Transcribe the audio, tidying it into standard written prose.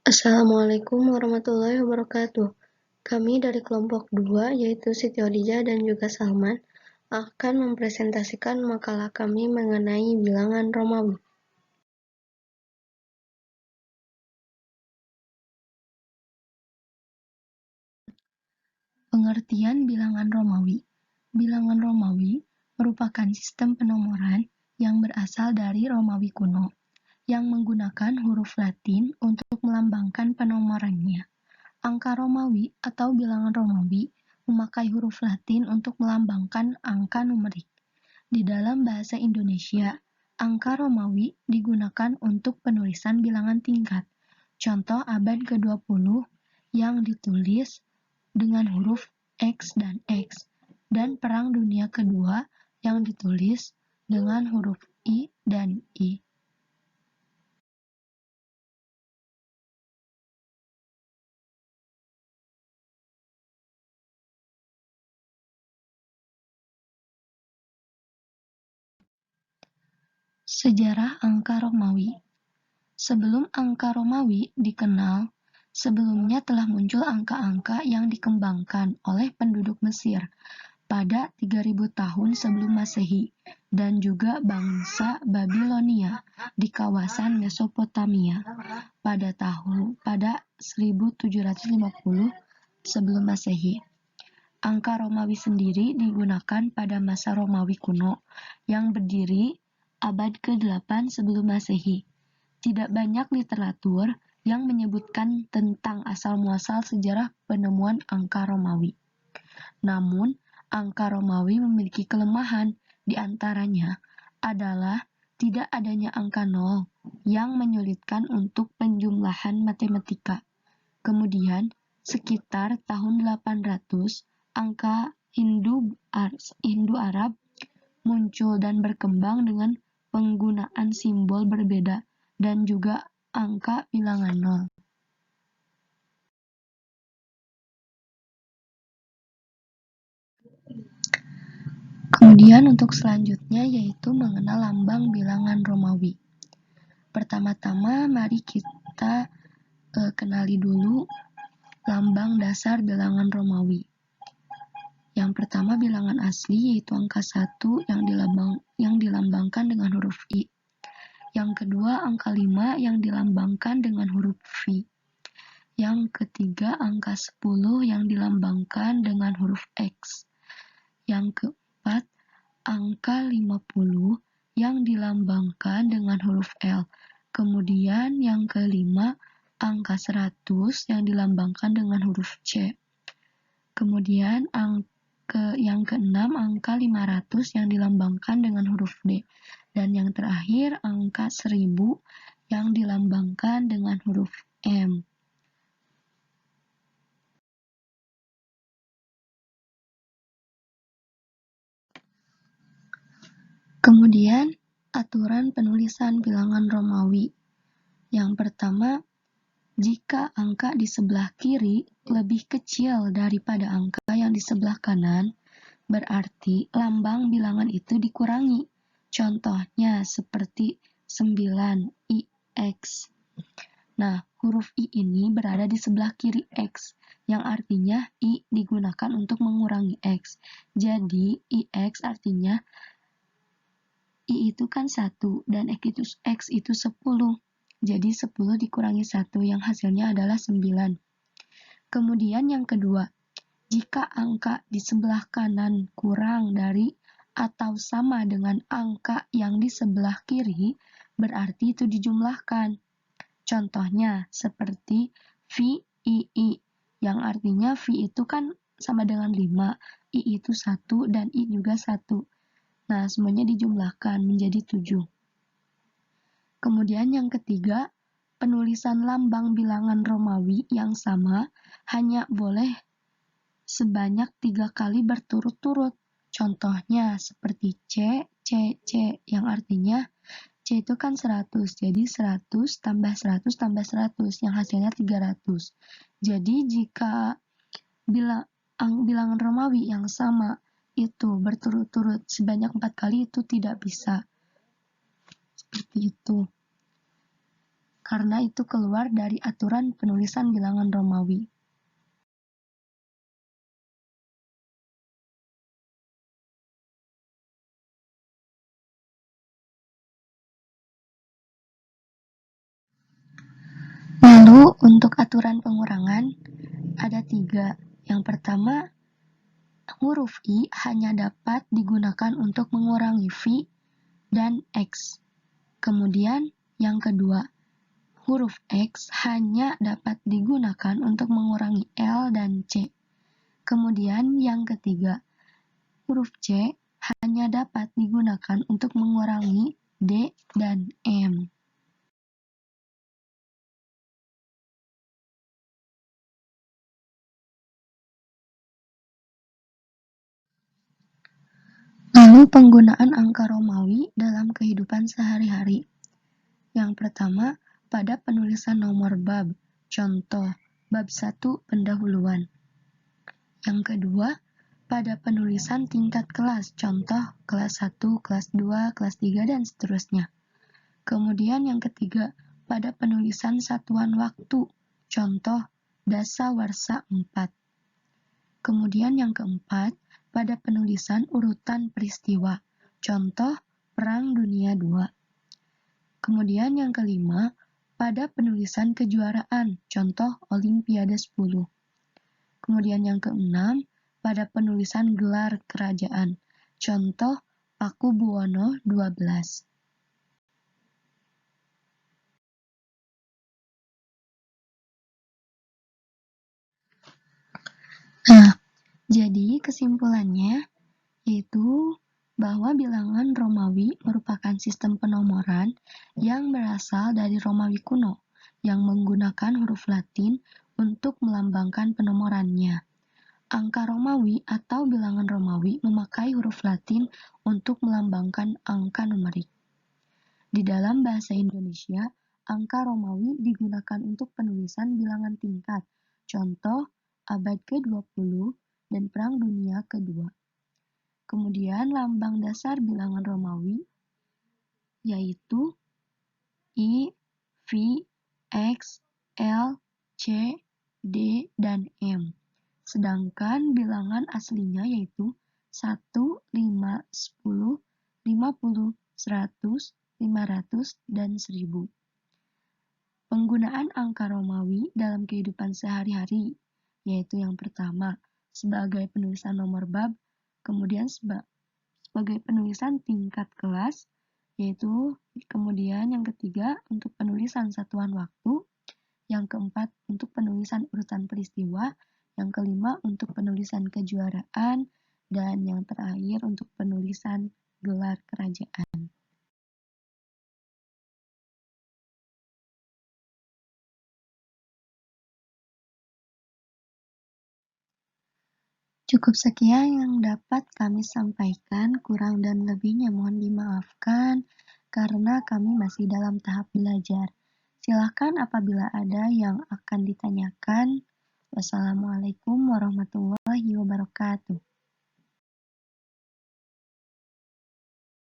Assalamualaikum warahmatullahi wabarakatuh. Kami dari kelompok 2, yaitu Siti Khadijah dan juga Salman, akan mempresentasikan makalah kami mengenai bilangan Romawi. Pengertian bilangan Romawi. Bilangan Romawi merupakan sistem penomoran yang berasal dari Romawi kuno, yang menggunakan huruf Latin untuk melambangkan penomorannya. Angka Romawi atau bilangan Romawi memakai huruf Latin untuk melambangkan angka numerik. Di dalam bahasa Indonesia, angka Romawi digunakan untuk penulisan bilangan tingkat. Contoh abad ke-20 yang ditulis dengan huruf X dan X, dan Perang Dunia Kedua yang ditulis dengan huruf I dan I. Sejarah angka Romawi. Sebelum angka Romawi dikenal, sebelumnya telah muncul angka-angka yang dikembangkan oleh penduduk Mesir pada 3000 tahun sebelum Masehi dan juga bangsa Babilonia di kawasan Mesopotamia pada 1750 sebelum Masehi. Angka Romawi sendiri digunakan pada masa Romawi kuno yang berdiri abad ke-8 sebelum Masehi. Tidak banyak literatur yang menyebutkan tentang asal-muasal sejarah penemuan angka Romawi. Namun, angka Romawi memiliki kelemahan, di antaranya adalah tidak adanya angka 0 yang menyulitkan untuk penjumlahan matematika. Kemudian, sekitar tahun 800, angka Hindu-Arab muncul dan berkembang dengan penggunaan simbol berbeda dan juga angka bilangan 0. Kemudian untuk selanjutnya yaitu mengenal lambang bilangan Romawi. Pertama-tama mari kita kenali dulu lambang dasar bilangan Romawi. Yang pertama bilangan asli yaitu angka 1 yang dilambangkan dengan huruf I. Yang kedua angka 5 yang dilambangkan dengan huruf V. Yang ketiga angka 10 yang dilambangkan dengan huruf X. Yang keempat angka 50 yang dilambangkan dengan huruf L. Kemudian yang kelima angka 100 yang dilambangkan dengan huruf C. Kemudian yang keenam angka 500 yang dilambangkan dengan huruf D. Dan yang terakhir angka 1000 yang dilambangkan dengan huruf M. Kemudian aturan penulisan bilangan Romawi. Yang pertama, jika angka di sebelah kiri lebih kecil daripada angka yang di sebelah kanan, berarti lambang bilangan itu dikurangi. Contohnya seperti 9IX. Nah, huruf I ini berada di sebelah kiri X, yang artinya I digunakan untuk mengurangi X. Jadi, IX artinya I itu kan 1 dan X itu 10. Jadi 10 dikurangi 1 yang hasilnya adalah 9. Kemudian yang kedua, jika angka di sebelah kanan kurang dari atau sama dengan angka yang di sebelah kiri, berarti itu dijumlahkan. Contohnya seperti VII, yang artinya V itu kan sama dengan 5, I itu 1 dan I juga 1. Nah, semuanya dijumlahkan menjadi 7. Kemudian yang ketiga, penulisan lambang bilangan Romawi yang sama hanya boleh sebanyak 3 kali berturut-turut. Contohnya seperti C, C, C, yang artinya C itu kan 100, jadi 100 tambah 100 tambah 100, yang hasilnya 300. Jadi jika bilangan Romawi yang sama itu berturut-turut sebanyak 4 kali itu tidak bisa. Seperti itu. karena itu keluar dari aturan penulisan bilangan Romawi. Lalu untuk aturan pengurangan ada 3. Yang pertama, huruf I hanya dapat digunakan untuk mengurangi V dan X. Kemudian yang kedua, huruf X hanya dapat digunakan untuk mengurangi L dan C. Kemudian yang ketiga, huruf C hanya dapat digunakan untuk mengurangi D dan M. Lalu penggunaan angka Romawi dalam kehidupan sehari-hari. Yang pertama, pada penulisan nomor bab, contoh, bab 1 pendahuluan. Yang kedua, pada penulisan tingkat kelas, contoh, kelas 1, kelas 2, kelas 3, dan seterusnya. Kemudian yang ketiga, pada penulisan satuan waktu, contoh, dasawarsa 4. Kemudian yang keempat, pada penulisan urutan peristiwa, contoh, Perang Dunia II. Kemudian yang kelima, pada penulisan kejuaraan, contoh Olimpiade 10. Kemudian yang keenam, pada penulisan gelar kerajaan, contoh Pakubuwono 12. Nah, jadi kesimpulannya yaitu bahwa bilangan Romawi merupakan sistem penomoran yang berasal dari Romawi kuno yang menggunakan huruf Latin untuk melambangkan penomorannya. Angka Romawi atau bilangan Romawi memakai huruf Latin untuk melambangkan angka numerik. Di dalam bahasa Indonesia, angka Romawi digunakan untuk penulisan bilangan tingkat, contoh abad ke-20 dan Perang Dunia Kedua. Kemudian lambang dasar bilangan Romawi yaitu I, V, X, L, C, D, dan M. Sedangkan bilangan aslinya yaitu 1, 5, 10, 50, 100, 500, dan 1000. Penggunaan angka Romawi dalam kehidupan sehari-hari, yaitu yang pertama, sebagai penulisan nomor bab, kemudian sebagai penulisan tingkat kelas, yaitu kemudian yang ketiga untuk penulisan satuan waktu, yang keempat untuk penulisan urutan peristiwa, yang kelima untuk penulisan kejuaraan, dan yang terakhir untuk penulisan gelar kerajaan. Cukup sekian yang dapat kami sampaikan, kurang dan lebihnya mohon dimaafkan karena kami masih dalam tahap belajar. Silakan apabila ada yang akan ditanyakan. Wassalamualaikum warahmatullahi wabarakatuh.